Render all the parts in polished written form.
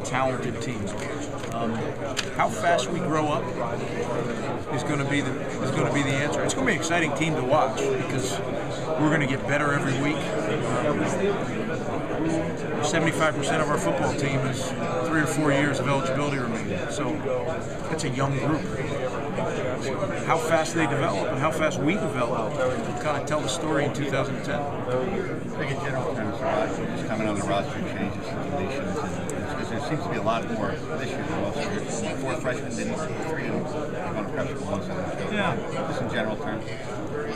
talented team. How fast we grow up is going to be the answer. It's going to be an exciting team to watch because we're going to get better every week. 75% of our football team is 3 or 4 years of eligibility remaining, so that's a young group. How fast they develop and how fast we develop will kind of tell the story in 2010. I think in general terms, just coming on the roster changes and deletions, because there seems to be a lot more this year than most years. 4 freshmen didn't, 3 didn't go to prep for once. Yeah. Just in general terms.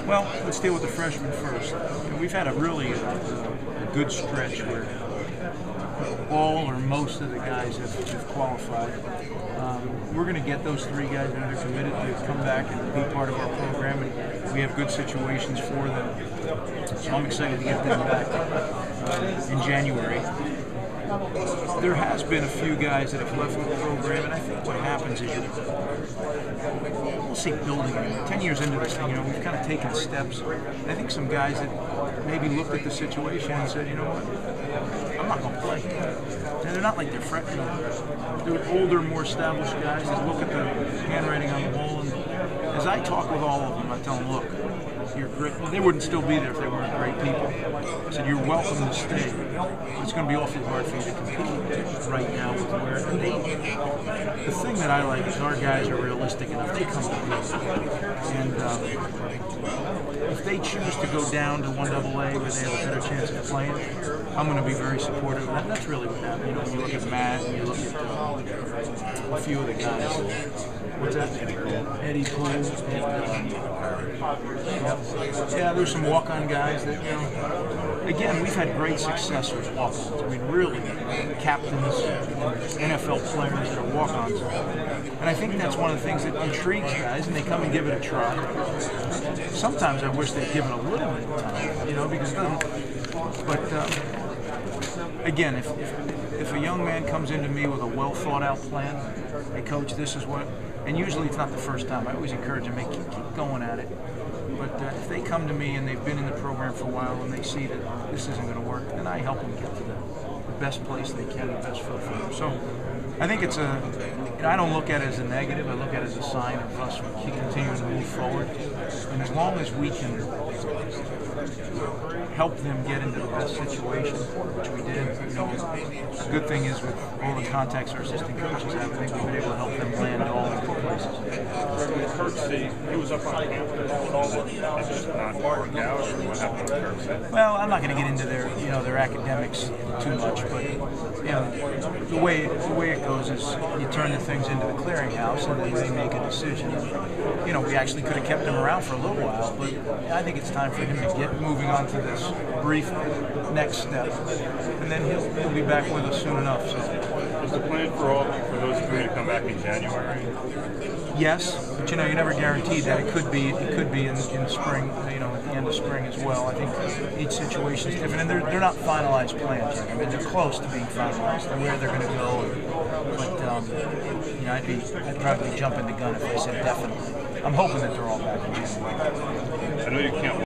Well, let's deal with the freshmen first. We've had a really good stretch where all or most of the guys have qualified. We're going to get those 3 guys that are committed to come back and be part of our program, and we have good situations for them. So I'm excited to get them back in January. There has been a few guys that have left the program, and I think what happens is we'll see building. 10 years into this thing, we've kind of taken steps. I think some guys that maybe looked at the situation and said, you know what, I'm not going to play. And they're not like they're freshmen. They're older, more established guys that look at the handwriting on the wall. And as I talk with all of them, I tell them, look, you're great. They wouldn't still be there if they weren't great people. I said, you're welcome to stay. It's going to be awfully hard for you to compete right now with where the thing that I like is our guys are realistic enough. They come to me. And if they choose to go down to 1AA where they have a better chance of playing, I'm going to be very supportive. And that's really what happened. When you look at Matt and you look at a few of the guys. What's that? Eddie Poole. Yeah, there's some walk-on guys that, again, we've had great success with walk-ons. I mean, really, captains, NFL players that are walk-ons. And I think that's one of the things that intrigues guys, and they come and give it a try. Sometimes I wish they'd give it a little bit of time, because it doesn't. But again, if a young man comes into me with a well-thought-out plan, hey, coach, this is what, and usually it's not the first time. I always encourage them, keep going at it. But if they come to me and they've been in the program for a while and they see that this isn't going to work, then I help them get to the best place they can, the best foot for them. So I think it's I don't look at it as a negative. I look at it as a sign of us continuing to move forward. And as long as we can help them get into the best situation, which we did. The good thing is with all the contacts our assistant coaches have, I think we've been able to help them land all in good places. Kirksey, he was up on campus. It's just not worked out, or what happened with Kirksey? Well, I'm not going to get into their academics too much, but the way it goes is you turn the things into the clearinghouse, and then they make a decision. We actually could have kept him around for a little while, but I think it's time for him to get moving on to this brief next step, and then he'll be back with us soon enough. So, is the plan for those 3 to come back in January? Yes, but you're never guaranteed that. It could be in spring, at the end of spring as well. I think each situation is different, and they're not finalized plans yet. I mean, they're close to being finalized and where they're going to go. But I'd probably jump in the gun if I said definitely. I'm hoping that they're all back in January. I know you can't